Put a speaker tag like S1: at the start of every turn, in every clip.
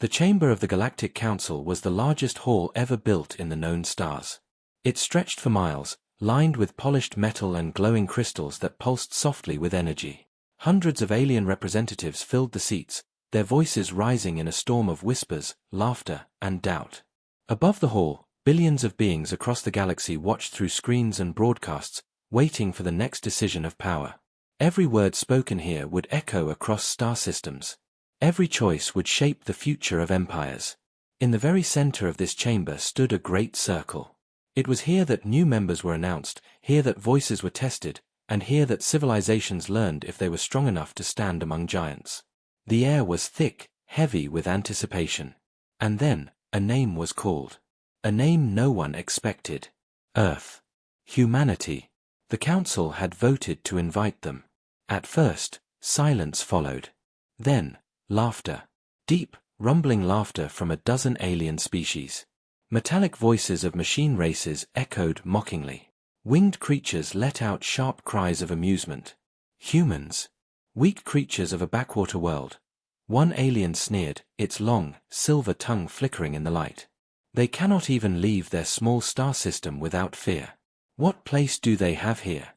S1: The chamber of the Galactic Council was the largest hall ever built in the known stars. It stretched for miles, lined with polished metal and glowing crystals that pulsed softly with energy. Hundreds of alien representatives filled the seats, their voices rising in a storm of whispers, laughter, and doubt. Above the hall, billions of beings across the galaxy watched through screens and broadcasts, waiting for the next decision of power. Every word spoken here would echo across star systems. Every choice would shape the future of empires. In the very center of this chamber stood a great circle. It was here that new members were announced, here that voices were tested, and here that civilizations learned if they were strong enough to stand among giants. The air was thick, heavy with anticipation. And then, a name was called. A name no one expected. Earth. Humanity. The Council had voted to invite them. At first, silence followed. Then, laughter. Deep, rumbling laughter from a dozen alien species. Metallic voices of machine races echoed mockingly. Winged creatures let out sharp cries of amusement. Humans. Weak creatures of a backwater world. One alien sneered, its long, silver tongue flickering in the light. They cannot even leave their small star system without fear. What place do they have here?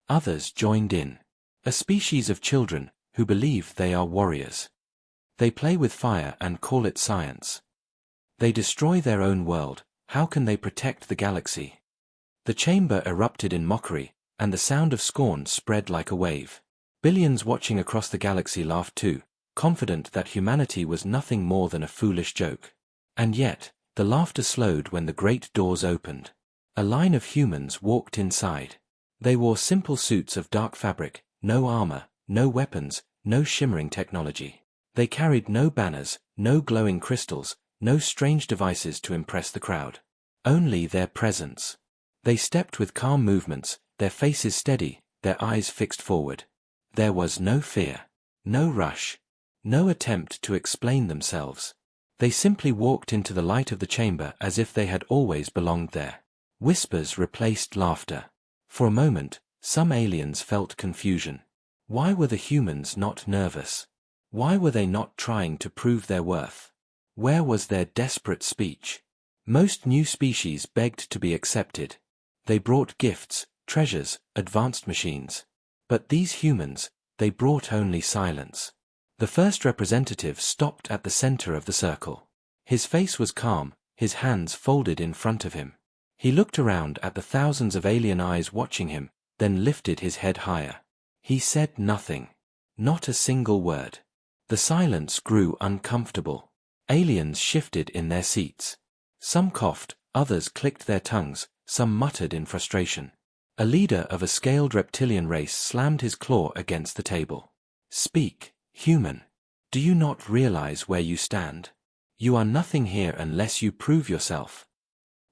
S1: Others joined in. A species of children, who believe they are warriors. They play with fire and call it science. They destroy their own world, how can they protect the galaxy? The chamber erupted in mockery, and the sound of scorn spread like a wave. Billions watching across the galaxy laughed too, confident that humanity was nothing more than a foolish joke. And yet, the laughter slowed when the great doors opened. A line of humans walked inside. They wore simple suits of dark fabric, no armor, no weapons, no shimmering technology. They carried no banners, no glowing crystals, no strange devices to impress the crowd. Only their presence. They stepped with calm movements, their faces steady, their eyes fixed forward. There was no fear, no rush, no attempt to explain themselves. They simply walked into the light of the chamber as if they had always belonged there. Whispers replaced laughter. For a moment, some aliens felt confusion. Why were the humans not nervous? Why were they not trying to prove their worth? Where was their desperate speech? Most new species begged to be accepted. They brought gifts, treasures, advanced machines. But these humans, they brought only silence. The first representative stopped at the center of the circle. His face was calm, his hands folded in front of him. He looked around at the thousands of alien eyes watching him, then lifted his head higher. He said nothing. Not a single word. The silence grew uncomfortable. Aliens shifted in their seats. Some coughed, others clicked their tongues, some muttered in frustration. A leader of a scaled reptilian race slammed his claw against the table. Speak, human. Do you not realize where you stand? You are nothing here unless you prove yourself.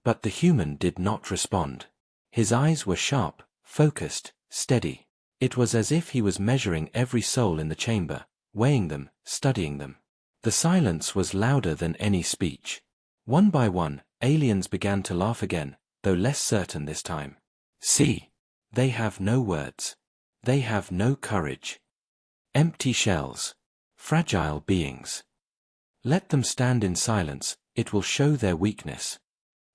S1: But the human did not respond. His eyes were sharp, focused, steady. It was as if he was measuring every soul in the chamber, weighing them, studying them. The silence was louder than any speech. One by one, aliens began to laugh again, though less certain this time. See, they have no words. They have no courage. Empty shells. Fragile beings. Let them stand in silence, it will show their weakness.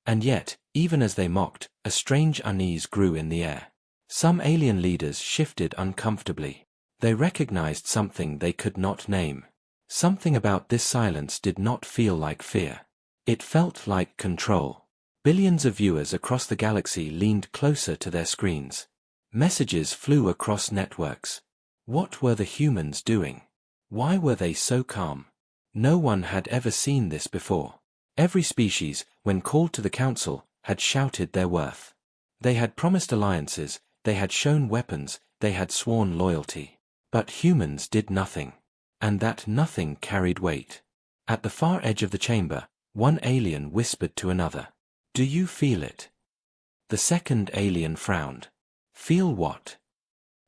S1: And yet, even as they mocked, a strange unease grew in the air. Some alien leaders shifted uncomfortably. They recognized something they could not name. Something about this silence did not feel like fear. It felt like control. Billions of viewers across the galaxy leaned closer to their screens. Messages flew across networks. What were the humans doing? Why were they so calm? No one had ever seen this before. Every species, when called to the council, had shouted their worth. They had promised alliances, they had shown weapons, they had sworn loyalty. But humans did nothing. And that nothing carried weight. At the far edge of the chamber, one alien whispered to another. Do you feel it? The second alien frowned. Feel what?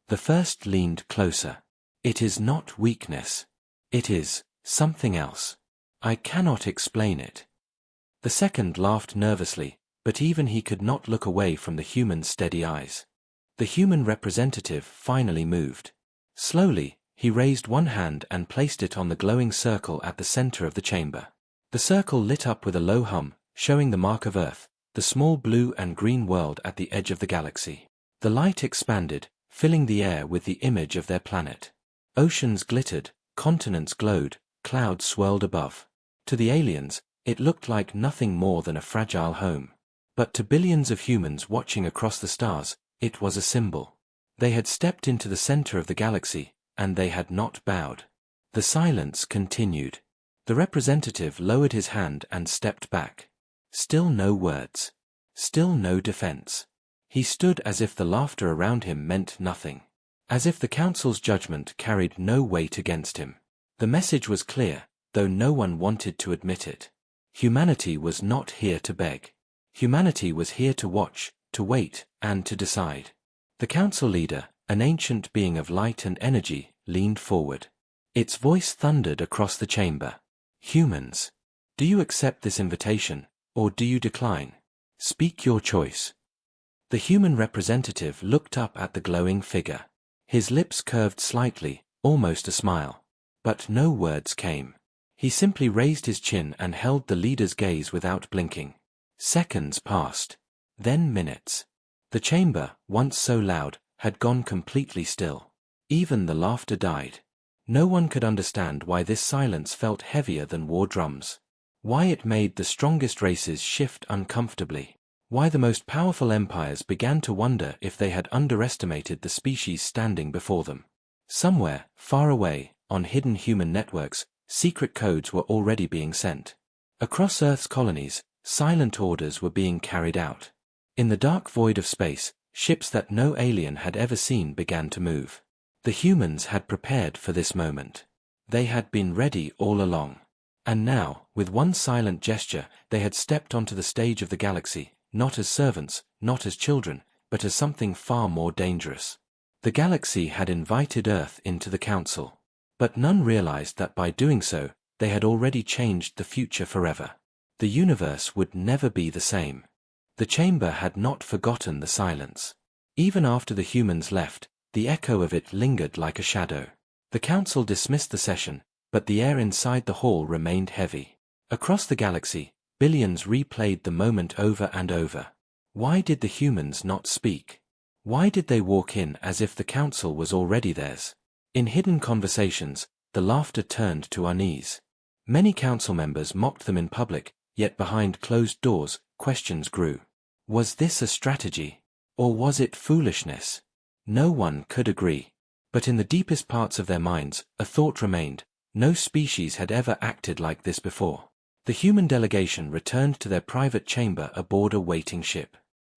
S1: The first leaned closer. It is not weakness. It is something else. I cannot explain it. The second laughed nervously, but even he could not look away from the human's steady eyes. The human representative finally moved. Slowly, He raised one hand and placed it on the glowing circle at the center of the chamber. The circle lit up with a low hum, showing the mark of Earth, the small blue and green world at the edge of the galaxy. The light expanded, filling the air with the image of their planet. Oceans glittered, continents glowed, clouds swirled above. To the aliens, it looked like nothing more than a fragile home. But to billions of humans watching across the stars, it was a symbol. They had stepped into the center of the galaxy, and they had not bowed. The silence continued. The representative lowered his hand and stepped back. Still no words. Still no defense. He stood as if the laughter around him meant nothing. As if the council's judgment carried no weight against him. The message was clear, though no one wanted to admit it. Humanity was not here to beg. Humanity was here to watch, to wait, and to decide. The council leader, an ancient being of light and energy, leaned forward. Its voice thundered across the chamber. Humans, do you accept this invitation, or do you decline? Speak your choice. The human representative looked up at the glowing figure. His lips curved slightly, almost a smile. But no words came. He simply raised his chin and held the leader's gaze without blinking. Seconds passed. Then minutes. The chamber, once so loud, had gone completely still. Even the laughter died. No one could understand why this silence felt heavier than war drums. Why it made the strongest races shift uncomfortably. Why the most powerful empires began to wonder if they had underestimated the species standing before them. Somewhere, far away, on hidden human networks, secret codes were already being sent. Across Earth's colonies, silent orders were being carried out. In the dark void of space, ships that no alien had ever seen began to move. The humans had prepared for this moment. They had been ready all along. And now, with one silent gesture, they had stepped onto the stage of the galaxy, not as servants, not as children, but as something far more dangerous. The galaxy had invited Earth into the council. But none realized that by doing so, they had already changed the future forever. The universe would never be the same. The chamber had not forgotten the silence. Even after the humans left, the echo of it lingered like a shadow. The council dismissed the session, but the air inside the hall remained heavy. Across the galaxy, billions replayed the moment over and over. Why did the humans not speak? Why did they walk in as if the council was already theirs? In hidden conversations, the laughter turned to unease. Many council members mocked them in public, yet behind closed doors, questions grew. Was this a strategy? Or was it foolishness? No one could agree. But in the deepest parts of their minds, a thought remained. No species had ever acted like this before. The human delegation returned to their private chamber aboard a waiting ship.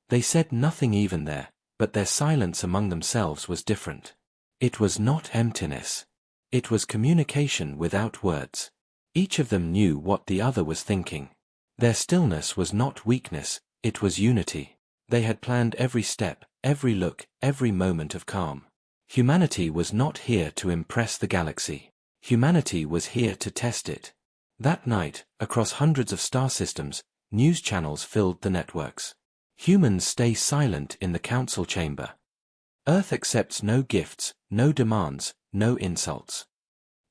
S1: They said nothing even there, but their silence among themselves was different. It was not emptiness. It was communication without words. Each of them knew what the other was thinking. Their stillness was not weakness, it was unity. They had planned every step, every look, every moment of calm. Humanity was not here to impress the galaxy. Humanity was here to test it. That night, across hundreds of star systems, news channels filled the networks. Humans stay silent in the council chamber. Earth accepts no gifts, no demands, no insults.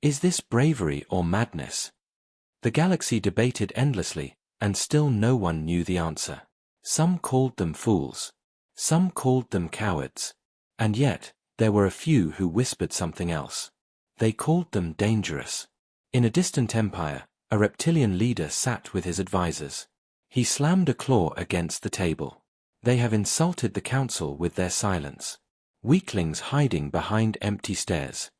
S1: Is this bravery or madness? The galaxy debated endlessly, and still no one knew the answer. Some called them fools. Some called them cowards. And yet, there were a few who whispered something else. They called them dangerous. In a distant empire, a reptilian leader sat with his advisors. He slammed a claw against the table. They have insulted the council with their silence. Weaklings hiding behind empty stairs.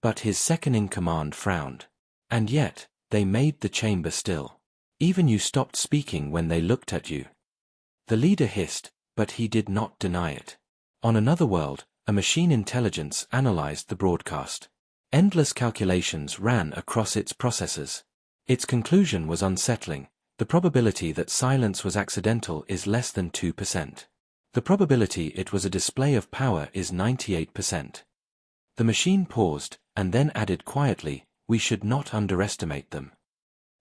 S1: But his second-in-command frowned. And yet, they made the chamber still. Even you stopped speaking when they looked at you. The leader hissed, but he did not deny it. On another world, a machine intelligence analyzed the broadcast. Endless calculations ran across its processors. Its conclusion was unsettling. The probability that silence was accidental is less than 2%. The probability it was a display of power is 98%. The machine paused, and then added quietly, "We should not underestimate them."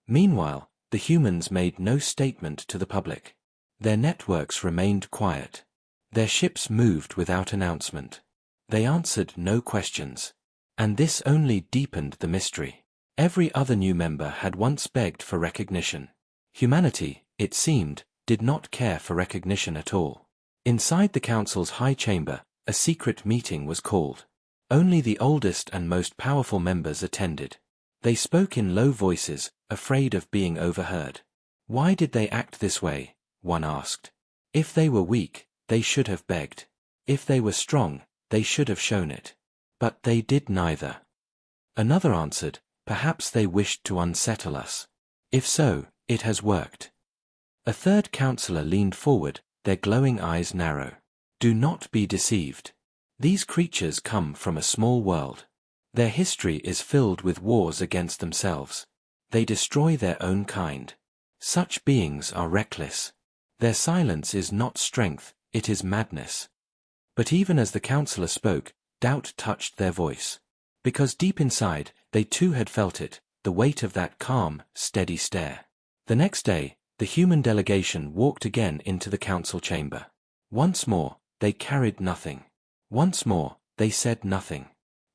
S1: Meanwhile, the humans made no statement to the public. Their networks remained quiet. Their ships moved without announcement. They answered no questions. And this only deepened the mystery. Every other new member had once begged for recognition. Humanity, it seemed, did not care for recognition at all. Inside the council's high chamber, a secret meeting was called. Only the oldest and most powerful members attended. They spoke in low voices, afraid of being overheard. Why did they act this way? One asked. If they were weak, they should have begged. If they were strong, they should have shown it. But they did neither. Another answered, perhaps they wished to unsettle us. If so, it has worked. A third counselor leaned forward, their glowing eyes narrow. Do not be deceived. These creatures come from a small world. Their history is filled with wars against themselves. They destroy their own kind. Such beings are reckless. Their silence is not strength, it is madness. But even as the counselor spoke, doubt touched their voice. Because deep inside, they too had felt it, the weight of that calm, steady stare. The next day, the human delegation walked again into the council chamber. Once more, they carried nothing. Once more, they said nothing.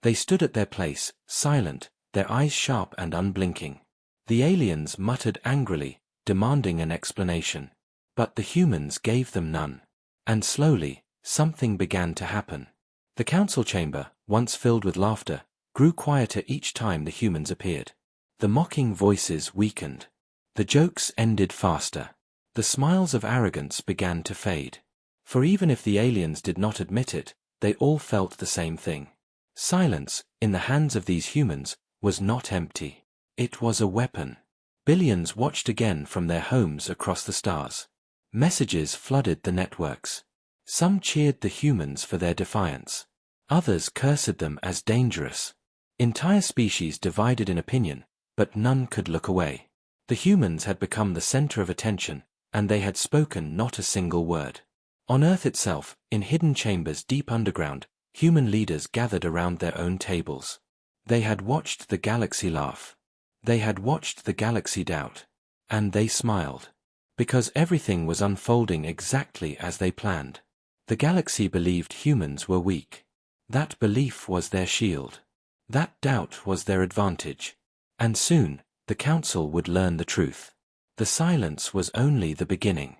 S1: They stood at their place, silent, their eyes sharp and unblinking. The aliens muttered angrily, demanding an explanation. But the humans gave them none. And slowly, something began to happen. The council chamber, once filled with laughter, grew quieter each time the humans appeared. The mocking voices weakened. The jokes ended faster. The smiles of arrogance began to fade. For even if the aliens did not admit it, they all felt the same thing. Silence, in the hands of these humans, was not empty. It was a weapon. Billions watched again from their homes across the stars. Messages flooded the networks. Some cheered the humans for their defiance. Others cursed them as dangerous. Entire species divided in opinion, but none could look away. The humans had become the center of attention, and they had spoken not a single word. On Earth itself, in hidden chambers deep underground, human leaders gathered around their own tables. They had watched the galaxy laugh. They had watched the galaxy doubt. And they smiled. Because everything was unfolding exactly as they planned. The galaxy believed humans were weak. That belief was their shield. That doubt was their advantage. And soon, the council would learn the truth. The silence was only the beginning.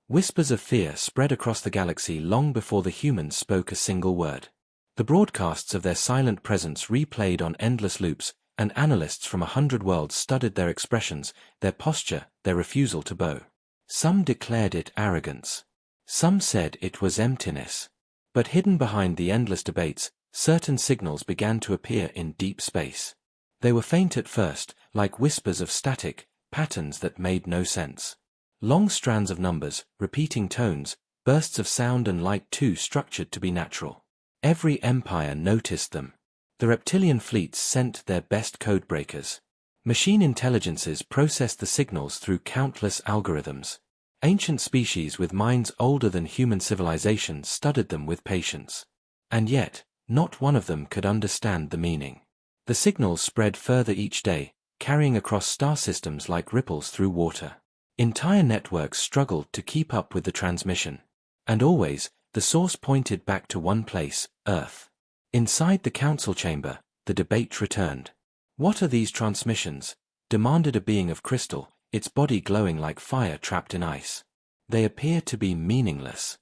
S1: Whispers of fear spread across the galaxy long before the humans spoke a single word. The broadcasts of their silent presence replayed on endless loops, and analysts from 100 worlds studied their expressions, their posture, their refusal to bow. Some declared it arrogance. Some said it was emptiness. But hidden behind the endless debates, certain signals began to appear in deep space. They were faint at first, like whispers of static, patterns that made no sense. Long strands of numbers, repeating tones, bursts of sound and light too structured to be natural. Every empire noticed them. The reptilian fleets sent their best codebreakers. Machine intelligences processed the signals through countless algorithms. Ancient species with minds older than human civilization studied them with patience. And yet, not one of them could understand the meaning. The signals spread further each day, carrying across star systems like ripples through water. Entire networks struggled to keep up with the transmission. And always, the source pointed back to one place, Earth. Inside the council chamber, the debate returned. What are these transmissions? Demanded a being of crystal, its body glowing like fire trapped in ice. They appear to be meaningless.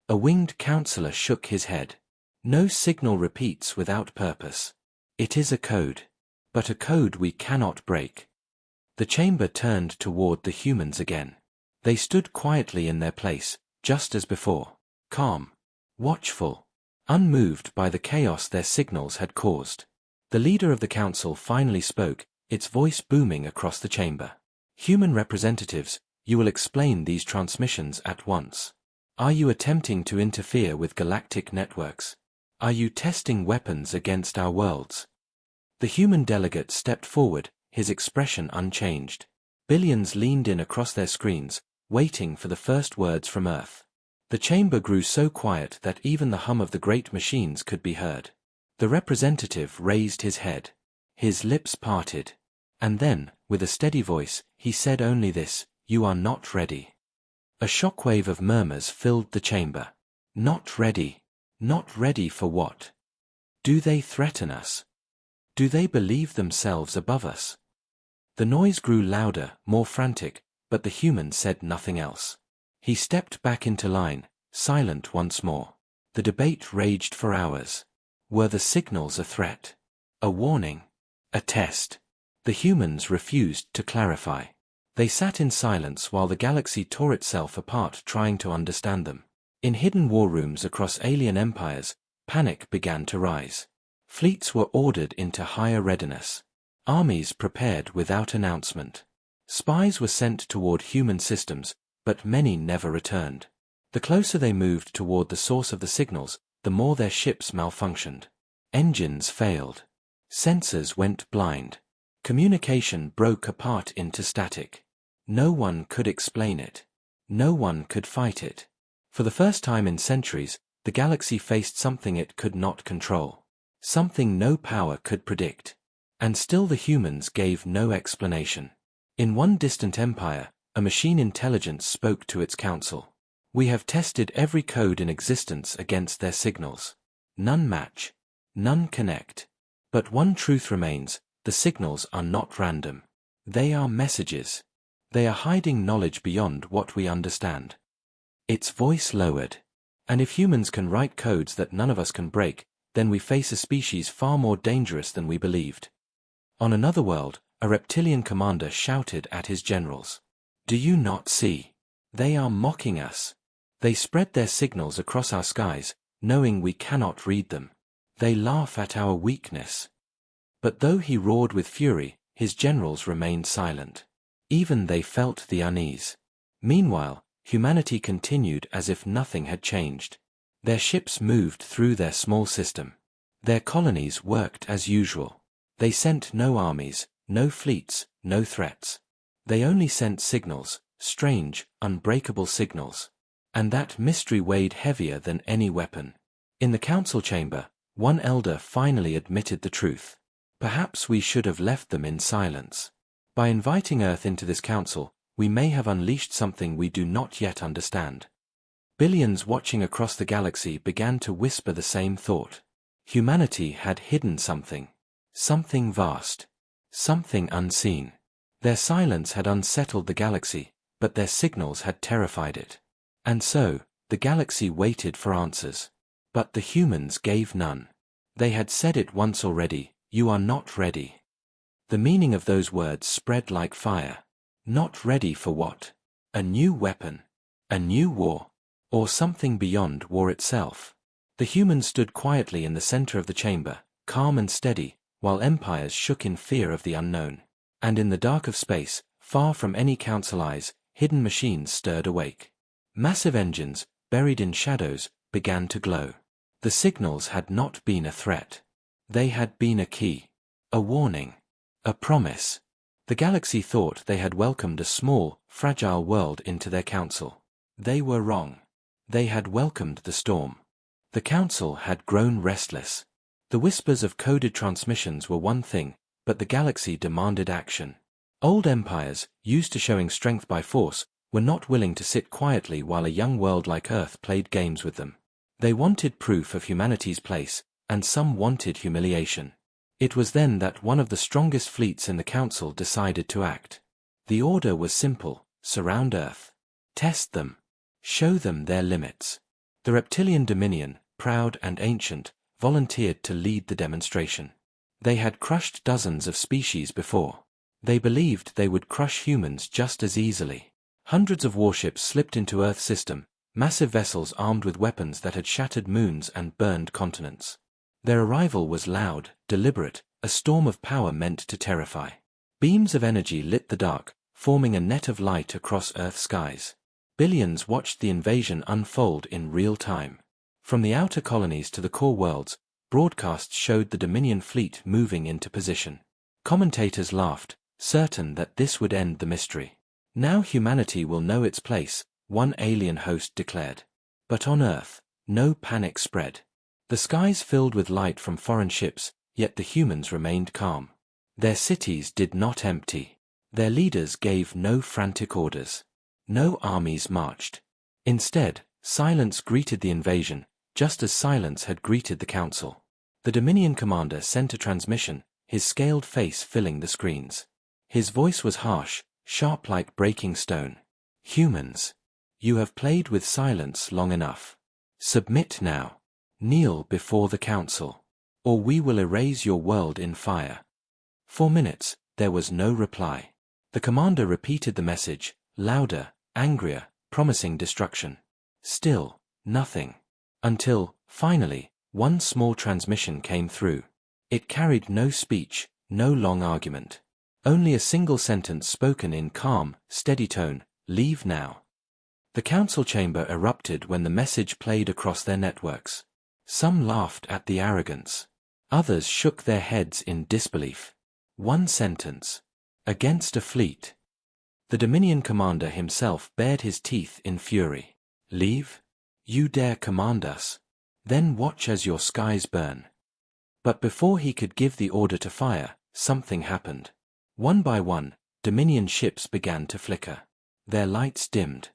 S1: A winged counselor shook his head. No signal repeats without purpose. It is a code. But a code we cannot break. The chamber turned toward the humans again. They stood quietly in their place, just as before. Calm. Watchful. Unmoved by the chaos their signals had caused. The leader of the council finally spoke, its voice booming across the chamber. Human representatives, you will explain these transmissions at once. Are you attempting to interfere with galactic networks? Are you testing weapons against our worlds? The human delegate stepped forward, his expression unchanged. Billions leaned in across their screens, waiting for the first words from Earth. The chamber grew so quiet that even the hum of the great machines could be heard. The representative raised his head. His lips parted. And then, with a steady voice, he said only this, "You are not ready." A shockwave of murmurs filled the chamber. Not ready. Not ready for what? Do they threaten us? Do they believe themselves above us? The noise grew louder, more frantic, but the human said nothing else. He stepped back into line, silent once more. The debate raged for hours. Were the signals a threat? A warning? A test? The humans refused to clarify. They sat in silence while the galaxy tore itself apart trying to understand them. In hidden war rooms across alien empires, panic began to rise. Fleets were ordered into higher readiness. Armies prepared without announcement. Spies were sent toward human systems, but many never returned. The closer they moved toward the source of the signals, the more their ships malfunctioned. Engines failed. Sensors went blind. Communication broke apart into static. No one could explain it. No one could fight it. For the first time in centuries, the galaxy faced something it could not control. Something no power could predict. And still the humans gave no explanation. In one distant empire, a machine intelligence spoke to its council. We have tested every code in existence against their signals. None match. None connect. But one truth remains, the signals are not random. They are messages. They are hiding knowledge beyond what we understand. Its voice lowered. And if humans can write codes that none of us can break, then we face a species far more dangerous than we believed. On another world, a reptilian commander shouted at his generals. Do you not see? They are mocking us. They spread their signals across our skies, knowing we cannot read them. They laugh at our weakness. But though he roared with fury, his generals remained silent. Even they felt the unease. Meanwhile, humanity continued as if nothing had changed. Their ships moved through their small system. Their colonies worked as usual. They sent no armies, no fleets, no threats. They only sent signals, strange, unbreakable signals. And that mystery weighed heavier than any weapon. In the council chamber, one elder finally admitted the truth. Perhaps we should have left them in silence. By inviting Earth into this council, we may have unleashed something we do not yet understand. Billions watching across the galaxy began to whisper the same thought. Humanity had hidden something. Something vast. Something unseen. Their silence had unsettled the galaxy, but their signals had terrified it. And so, the galaxy waited for answers. But the humans gave none. They had said it once already, you are not ready. The meaning of those words spread like fire. Not ready for what? A new weapon? A new war? Or something beyond war itself? The humans stood quietly in the center of the chamber, calm and steady, while empires shook in fear of the unknown. And in the dark of space, far from any council eyes, hidden machines stirred awake. Massive engines, buried in shadows, began to glow. The signals had not been a threat. They had been a key. A warning. A promise. The galaxy thought they had welcomed a small, fragile world into their council. They were wrong. They had welcomed the storm. The council had grown restless. The whispers of coded transmissions were one thing, but the galaxy demanded action. Old empires, used to showing strength by force, were not willing to sit quietly while a young world like Earth played games with them. They wanted proof of humanity's place, and some wanted humiliation. It was then that one of the strongest fleets in the council decided to act. The order was simple: surround Earth. Test them. Show them their limits. The reptilian dominion, proud and ancient, volunteered to lead the demonstration. They had crushed dozens of species before. They believed they would crush humans just as easily. Hundreds of warships slipped into Earth's system, massive vessels armed with weapons that had shattered moons and burned continents. Their arrival was loud, deliberate, a storm of power meant to terrify. Beams of energy lit the dark, forming a net of light across Earth's skies. Billions watched the invasion unfold in real time. From the outer colonies to the core worlds, broadcasts showed the Dominion fleet moving into position. Commentators laughed, certain that this would end the mystery. Now humanity will know its place, one alien host declared. But on Earth, no panic spread. The skies filled with light from foreign ships, yet the humans remained calm. Their cities did not empty. Their leaders gave no frantic orders. No armies marched. Instead, silence greeted the invasion, just as silence had greeted the council. The Dominion commander sent a transmission, his scaled face filling the screens. His voice was harsh, sharp like breaking stone. "Humans, you have played with silence long enough. Submit now. Kneel before the council, or we will erase your world in fire." For minutes, there was no reply. The commander repeated the message, louder, angrier, promising destruction. Still, nothing. Until, finally, one small transmission came through. It carried no speech, no long argument. Only a single sentence spoken in calm, steady tone, "Leave now." The council chamber erupted when the message played across their networks. Some laughed at the arrogance. Others shook their heads in disbelief. One sentence. Against a fleet. The Dominion commander himself bared his teeth in fury. "Leave? You dare command us? Then watch as your skies burn." But before he could give the order to fire, something happened. One by one, Dominion ships began to flicker. Their lights dimmed.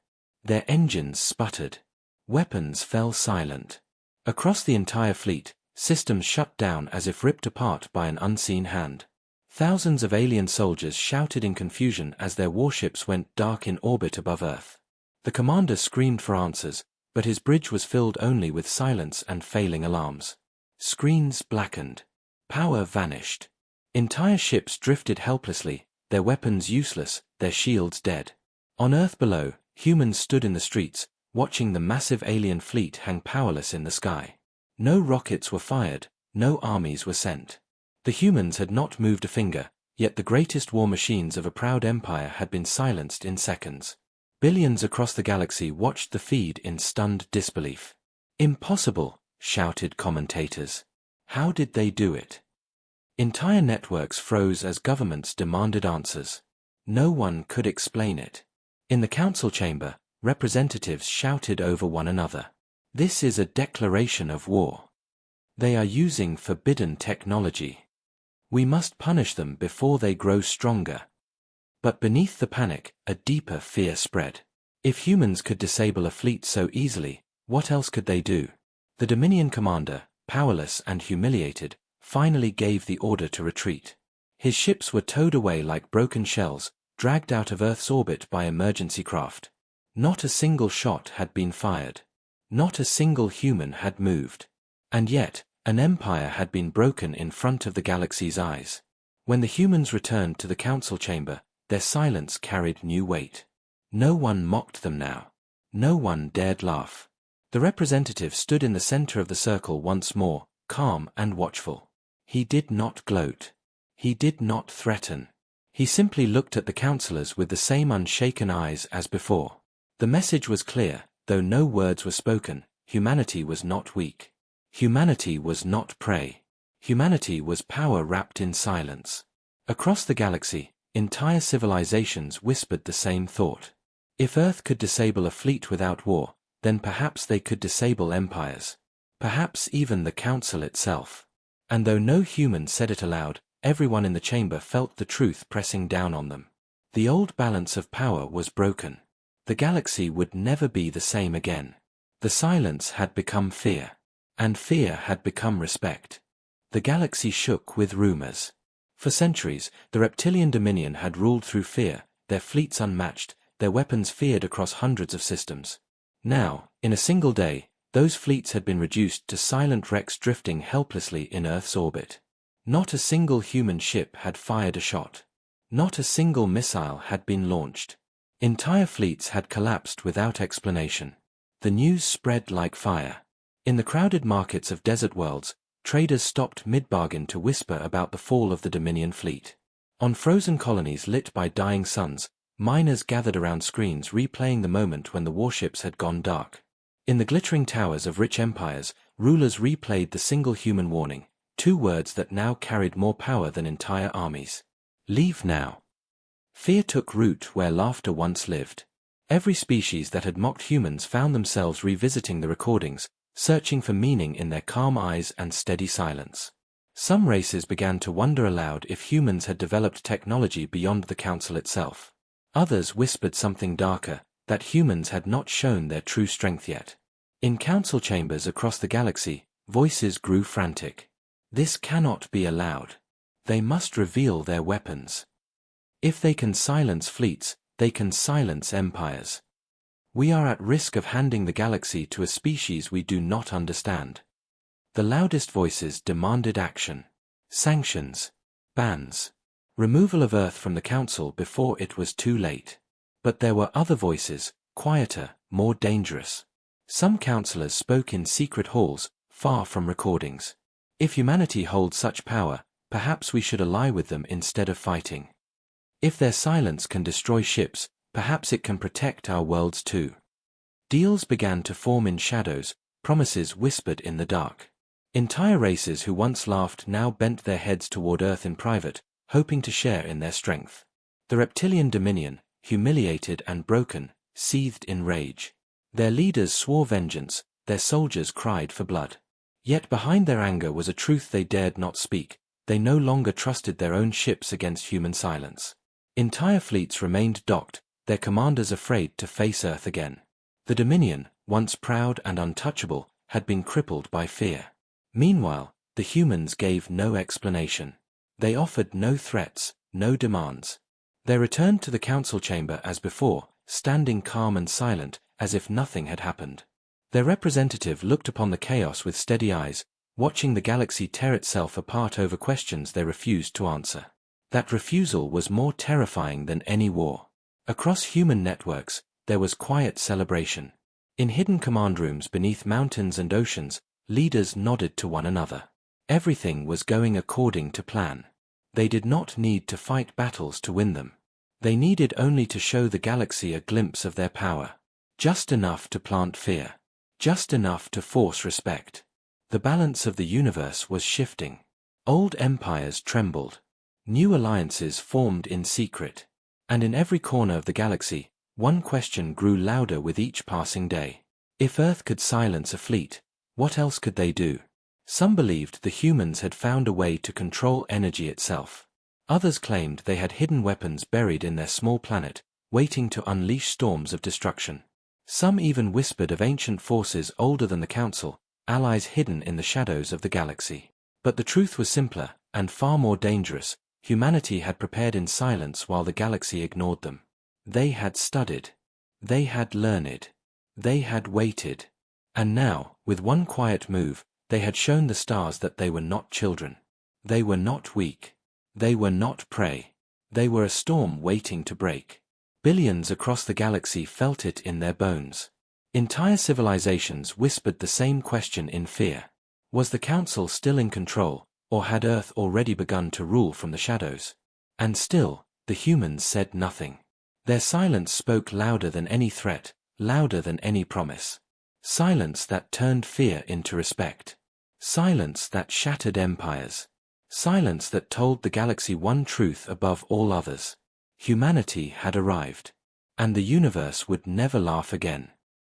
S1: Their engines sputtered. Weapons fell silent. Across the entire fleet, systems shut down as if ripped apart by an unseen hand. Thousands of alien soldiers shouted in confusion as their warships went dark in orbit above Earth. The commander screamed for answers, but his bridge was filled only with silence and failing alarms. Screens blackened. Power vanished. Entire ships drifted helplessly, their weapons useless, their shields dead. On Earth below, humans stood in the streets, watching the massive alien fleet hang powerless in the sky. No rockets were fired, no armies were sent. The humans had not moved a finger, yet the greatest war machines of a proud empire had been silenced in seconds. Billions across the galaxy watched the feed in stunned disbelief. "Impossible," shouted commentators. "How did they do it?" Entire networks froze as governments demanded answers. No one could explain it. In the council chamber, representatives shouted over one another. "This is a declaration of war. They are using forbidden technology. We must punish them before they grow stronger." But beneath the panic, a deeper fear spread. If humans could disable a fleet so easily, what else could they do? The Dominion commander, powerless and humiliated, finally gave the order to retreat. His ships were towed away like broken shells, dragged out of Earth's orbit by emergency craft. Not a single shot had been fired. Not a single human had moved. And yet, an empire had been broken in front of the galaxy's eyes. When the humans returned to the council chamber, their silence carried new weight. No one mocked them now. No one dared laugh. The representative stood in the center of the circle once more, calm and watchful. He did not gloat. He did not threaten. He simply looked at the councillors with the same unshaken eyes as before. The message was clear, though no words were spoken: humanity was not weak. Humanity was not prey. Humanity was power wrapped in silence. Across the galaxy, entire civilizations whispered the same thought. If Earth could disable a fleet without war, then perhaps they could disable empires. Perhaps even the Council itself. And though no human said it aloud, everyone in the chamber felt the truth pressing down on them. The old balance of power was broken. The galaxy would never be the same again. The silence had become fear. And fear had become respect. The galaxy shook with rumors. For centuries, the reptilian dominion had ruled through fear, their fleets unmatched, their weapons feared across hundreds of systems. Now, in a single day, those fleets had been reduced to silent wrecks drifting helplessly in Earth's orbit. Not a single human ship had fired a shot. Not a single missile had been launched. Entire fleets had collapsed without explanation. The news spread like fire. In the crowded markets of desert worlds, traders stopped mid-bargain to whisper about the fall of the Dominion fleet. On frozen colonies lit by dying suns, miners gathered around screens replaying the moment when the warships had gone dark. In the glittering towers of rich empires, rulers replayed the single human warning, 2 words that now carried more power than entire armies. Leave now. Fear took root where laughter once lived. Every species that had mocked humans found themselves revisiting the recordings, searching for meaning in their calm eyes and steady silence. Some races began to wonder aloud if humans had developed technology beyond the Council itself. Others whispered something darker, that humans had not shown their true strength yet. In council chambers across the galaxy, voices grew frantic. This cannot be allowed. They must reveal their weapons. If they can silence fleets, they can silence empires. We are at risk of handing the galaxy to a species we do not understand. The loudest voices demanded action. Sanctions. Bans. Removal of Earth from the Council before it was too late. But there were other voices, quieter, more dangerous. Some councillors spoke in secret halls, far from recordings. If humanity holds such power, perhaps we should ally with them instead of fighting. If their silence can destroy ships, perhaps it can protect our worlds too. Deals began to form in shadows, promises whispered in the dark. Entire races who once laughed now bent their heads toward Earth in private, hoping to share in their strength. The reptilian dominion, humiliated and broken, seethed in rage. Their leaders swore vengeance, their soldiers cried for blood. Yet behind their anger was a truth they dared not speak. They no longer trusted their own ships against human silence. Entire fleets remained docked, their commanders afraid to face Earth again. The Dominion, once proud and untouchable, had been crippled by fear. Meanwhile, the humans gave no explanation. They offered no threats, no demands. They returned to the council chamber as before, standing calm and silent, as if nothing had happened. Their representative looked upon the chaos with steady eyes, watching the galaxy tear itself apart over questions they refused to answer. That refusal was more terrifying than any war. Across human networks, there was quiet celebration. In hidden command rooms beneath mountains and oceans, leaders nodded to one another. Everything was going according to plan. They did not need to fight battles to win them. They needed only to show the galaxy a glimpse of their power. Just enough to plant fear. Just enough to force respect. The balance of the universe was shifting. Old empires trembled. New alliances formed in secret. And in every corner of the galaxy, one question grew louder with each passing day. If Earth could silence a fleet, what else could they do? Some believed the humans had found a way to control energy itself. Others claimed they had hidden weapons buried in their small planet, waiting to unleash storms of destruction. Some even whispered of ancient forces older than the Council, allies hidden in the shadows of the galaxy. But the truth was simpler, and far more dangerous. Humanity had prepared in silence while the galaxy ignored them. They had studied. They had learned. They had waited. And now, with one quiet move, they had shown the stars that they were not children. They were not weak. They were not prey. They were a storm waiting to break. Billions across the galaxy felt it in their bones. Entire civilizations whispered the same question in fear. Was the Council still in control, or had Earth already begun to rule from the shadows? And still, the humans said nothing. Their silence spoke louder than any threat, louder than any promise. Silence that turned fear into respect. Silence that shattered empires. Silence that told the galaxy one truth above all others. Humanity had arrived. And the universe would never laugh again.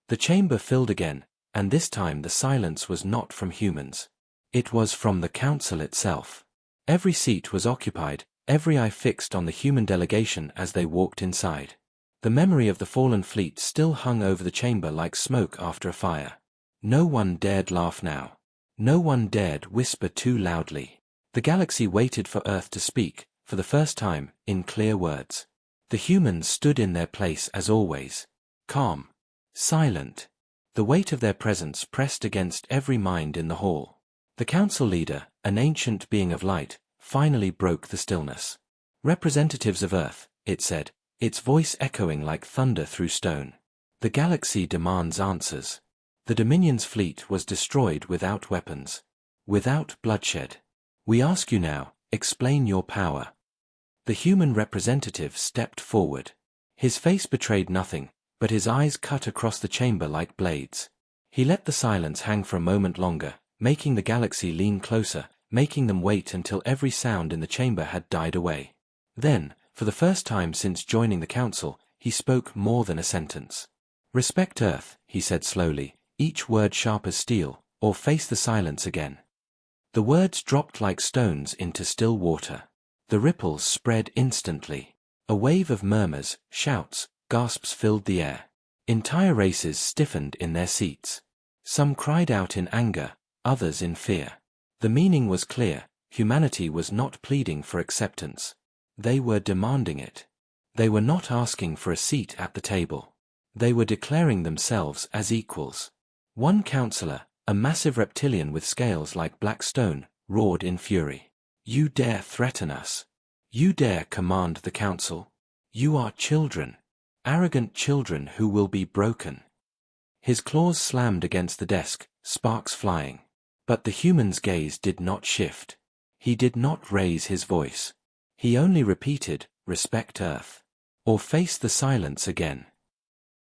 S1: The chamber filled again, and this time the silence was not from humans. It was from the Council itself. Every seat was occupied, every eye fixed on the human delegation as they walked inside. The memory of the fallen fleet still hung over the chamber like smoke after a fire. No one dared laugh now. No one dared whisper too loudly. The galaxy waited for Earth to speak, for the first time, in clear words. The humans stood in their place as always. Calm. Silent. The weight of their presence pressed against every mind in the hall. The council leader, an ancient being of light, finally broke the stillness. Representatives of Earth, it said, its voice echoing like thunder through stone. The galaxy demands answers. The Dominion's fleet was destroyed without weapons. Without bloodshed. We ask you now, explain your power. The human representative stepped forward. His face betrayed nothing, but his eyes cut across the chamber like blades. He let the silence hang for a moment longer, making the galaxy lean closer, making them wait until every sound in the chamber had died away. Then, for the first time since joining the council, he spoke more than a sentence. Respect Earth, he said slowly, each word sharp as steel, or face the silence again. The words dropped like stones into still water. The ripples spread instantly. A wave of murmurs, shouts, gasps filled the air. Entire races stiffened in their seats. Some cried out in anger, others in fear. The meaning was clear. humanity was not pleading for acceptance. They were demanding it. They were not asking for a seat at the table. They were declaring themselves as equals. One counselor, a massive reptilian with scales like black stone, roared in fury. You dare threaten us? You dare command the council? You are children. Arrogant children who will be broken. His claws slammed against the desk, sparks flying. But the human's gaze did not shift. He did not raise his voice. He only repeated, "Respect Earth. Or face the silence again."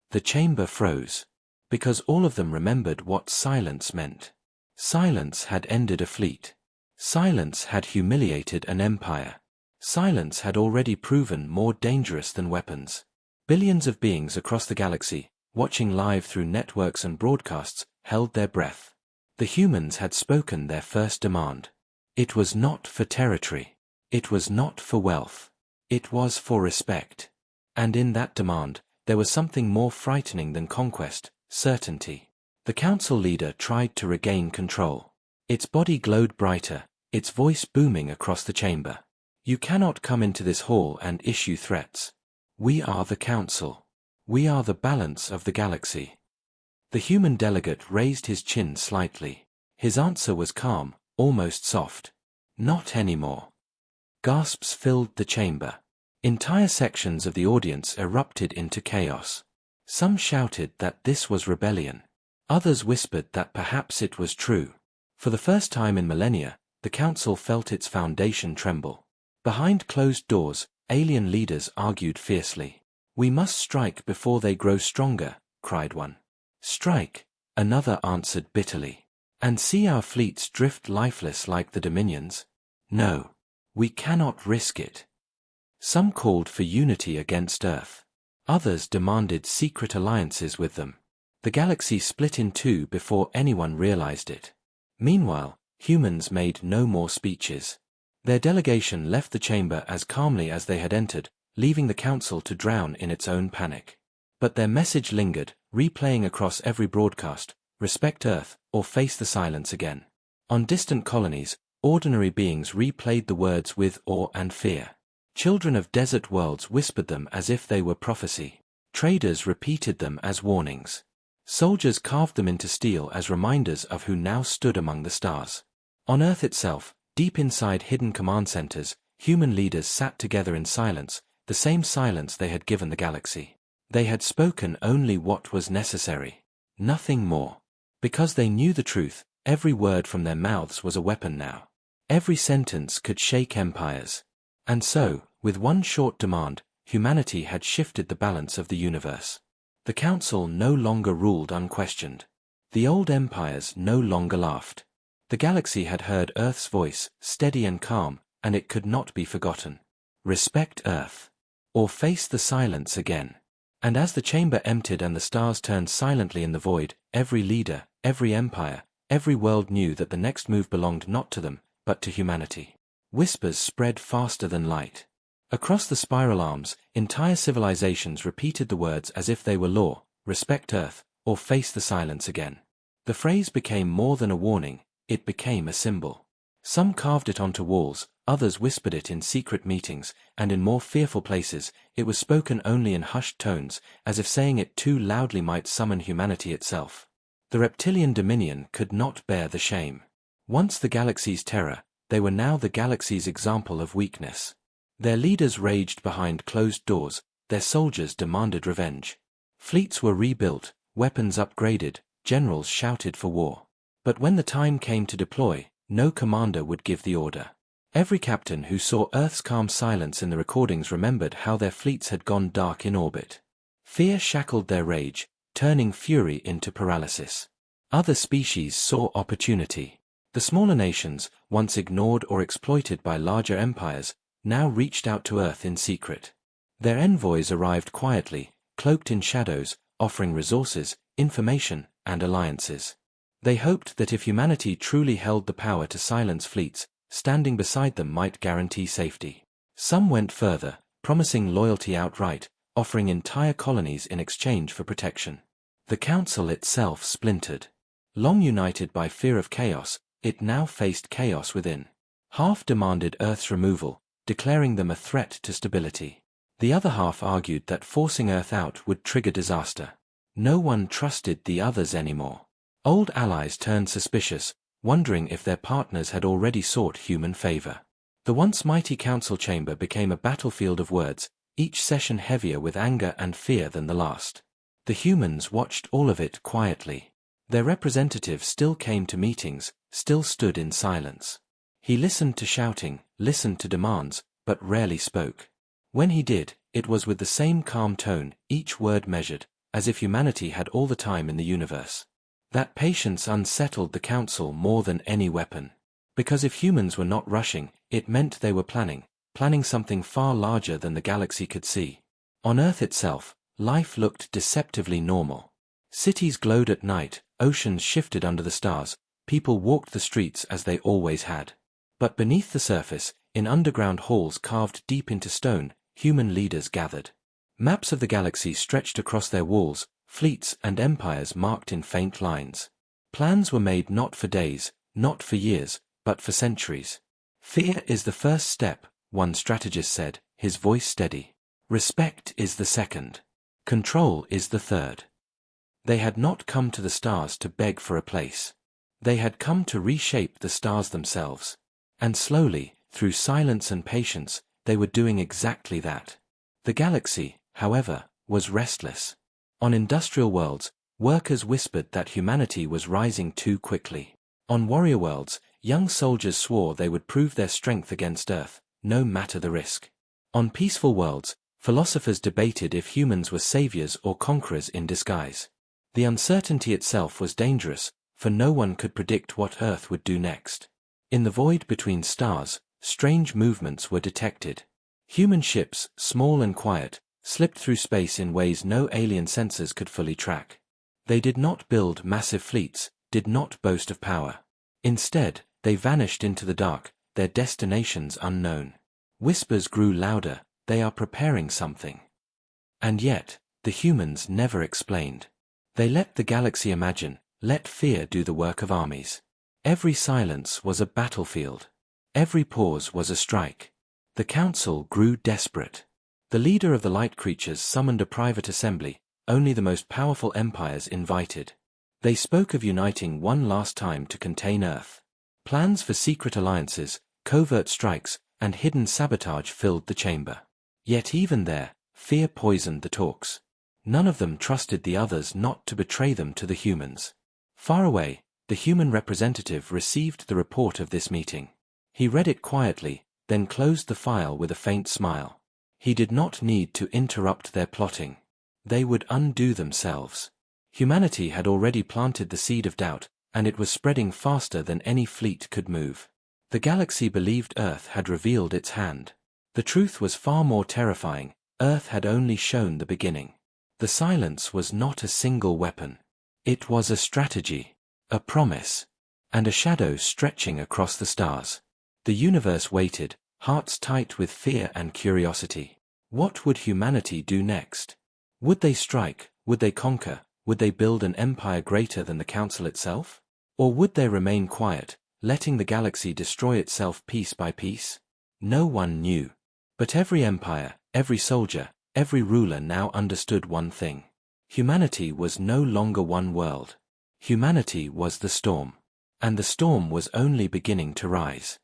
S1: The chamber froze. Because all of them remembered what silence meant. Silence had ended a fleet. Silence had humiliated an empire. Silence had already proven more dangerous than weapons. Billions of beings across the galaxy, watching live through networks and broadcasts, held their breath. The humans had spoken their first demand. It was not for territory. It was not for wealth. It was for respect. And in that demand, there was something more frightening than conquest, certainty. The council leader tried to regain control. Its body glowed brighter, its voice booming across the chamber. You cannot come into this hall and issue threats. We are the council. We are the balance of the galaxy. The human delegate raised his chin slightly. His answer was calm, almost soft. Not anymore. Gasps filled the chamber. Entire sections of the audience erupted into chaos. Some shouted that this was rebellion. Others whispered that perhaps it was true. For the first time in millennia, the council felt its foundation tremble. Behind closed doors, alien leaders argued fiercely. We must strike before they grow stronger, cried one. Strike, another answered bitterly. And see our fleets drift lifeless like the Dominions? No. We cannot risk it. Some called for unity against Earth. Others demanded secret alliances with them. The galaxy split in two before anyone realized it. Meanwhile, humans made no more speeches. Their delegation left the chamber as calmly as they had entered, leaving the council to drown in its own panic. But their message lingered, replaying across every broadcast, "Respect Earth, or face the silence again." On distant colonies, ordinary beings replayed the words with awe and fear. Children of desert worlds whispered them as if they were prophecy. Traders repeated them as warnings. Soldiers carved them into steel as reminders of who now stood among the stars. On Earth itself, deep inside hidden command centers, human leaders sat together in silence, the same silence they had given the galaxy. They had spoken only what was necessary. Nothing more. Because they knew the truth, every word from their mouths was a weapon now. Every sentence could shake empires. And so, with one short demand, humanity had shifted the balance of the universe. The council no longer ruled unquestioned. The old empires no longer laughed. The galaxy had heard Earth's voice, steady and calm, and it could not be forgotten. Respect Earth. Or face the silence again. And as the chamber emptied and the stars turned silently in the void, every leader, every empire, every world knew that the next move belonged not to them, but to humanity. Whispers spread faster than light. Across the spiral arms, entire civilizations repeated the words as if they were law: "Respect Earth, or face the silence again." The phrase became more than a warning, it became a symbol. Some carved it onto walls, others whispered it in secret meetings, and in more fearful places, it was spoken only in hushed tones, as if saying it too loudly might summon humanity itself. The reptilian dominion could not bear the shame. Once the galaxy's terror, they were now the galaxy's example of weakness. Their leaders raged behind closed doors, their soldiers demanded revenge. Fleets were rebuilt, weapons upgraded, generals shouted for war. But when the time came to deploy, no commander would give the order. Every captain who saw Earth's calm silence in the recordings remembered how their fleets had gone dark in orbit. Fear shackled their rage, turning fury into paralysis. Other species saw opportunity. The smaller nations, once ignored or exploited by larger empires, now reached out to Earth in secret. Their envoys arrived quietly, cloaked in shadows, offering resources, information, and alliances. They hoped that if humanity truly held the power to silence fleets, standing beside them might guarantee safety. Some went further, promising loyalty outright, offering entire colonies in exchange for protection. The council itself splintered. Long united by fear of chaos, it now faced chaos within. Half demanded Earth's removal, declaring them a threat to stability. The other half argued that forcing Earth out would trigger disaster. No one trusted the others anymore. Old allies turned suspicious, wondering if their partners had already sought human favor. The once mighty council chamber became a battlefield of words, each session heavier with anger and fear than the last. The humans watched all of it quietly. Their representatives still came to meetings, still stood in silence. He listened to shouting, listened to demands, but rarely spoke. When he did, it was with the same calm tone, each word measured, as if humanity had all the time in the universe. That patience unsettled the council more than any weapon. Because if humans were not rushing, it meant they were planning something far larger than the galaxy could see. On Earth itself, life looked deceptively normal. Cities glowed at night, oceans shifted under the stars, people walked the streets as they always had. But beneath the surface, in underground halls carved deep into stone, human leaders gathered. Maps of the galaxy stretched across their walls, fleets and empires marked in faint lines. Plans were made not for days, not for years, but for centuries. Fear is the first step, one strategist said, his voice steady. Respect is the second. Control is the third. They had not come to the stars to beg for a place. They had come to reshape the stars themselves. And slowly, through silence and patience, they were doing exactly that. The galaxy, however, was restless. On industrial worlds, workers whispered that humanity was rising too quickly. On warrior worlds, young soldiers swore they would prove their strength against Earth, no matter the risk. On peaceful worlds, philosophers debated if humans were saviors or conquerors in disguise. The uncertainty itself was dangerous, for no one could predict what Earth would do next. In the void between stars, strange movements were detected. Human ships, small and quiet, slipped through space in ways no alien sensors could fully track. They did not build massive fleets, did not boast of power. Instead, they vanished into the dark, their destinations unknown. Whispers grew louder, they are preparing something. And yet, the humans never explained. They let the galaxy imagine, let fear do the work of armies. Every silence was a battlefield. Every pause was a strike. The council grew desperate. The leader of the light creatures summoned a private assembly, only the most powerful empires invited. They spoke of uniting one last time to contain Earth. Plans for secret alliances, covert strikes, and hidden sabotage filled the chamber. Yet even there, fear poisoned the talks. None of them trusted the others not to betray them to the humans. Far away, the human representative received the report of this meeting. He read it quietly, then closed the file with a faint smile. He did not need to interrupt their plotting. They would undo themselves. Humanity had already planted the seed of doubt, and it was spreading faster than any fleet could move. The galaxy believed Earth had revealed its hand. The truth was far more terrifying. Earth had only shown the beginning. The silence was not a single weapon. It was a strategy, a promise, and a shadow stretching across the stars. The universe waited, hearts tight with fear and curiosity. What would humanity do next? Would they strike? Would they conquer? Would they build an empire greater than the council itself? Or would they remain quiet, letting the galaxy destroy itself piece by piece? No one knew. But every empire, every soldier, every ruler now understood one thing. Humanity was no longer one world. Humanity was the storm. And the storm was only beginning to rise.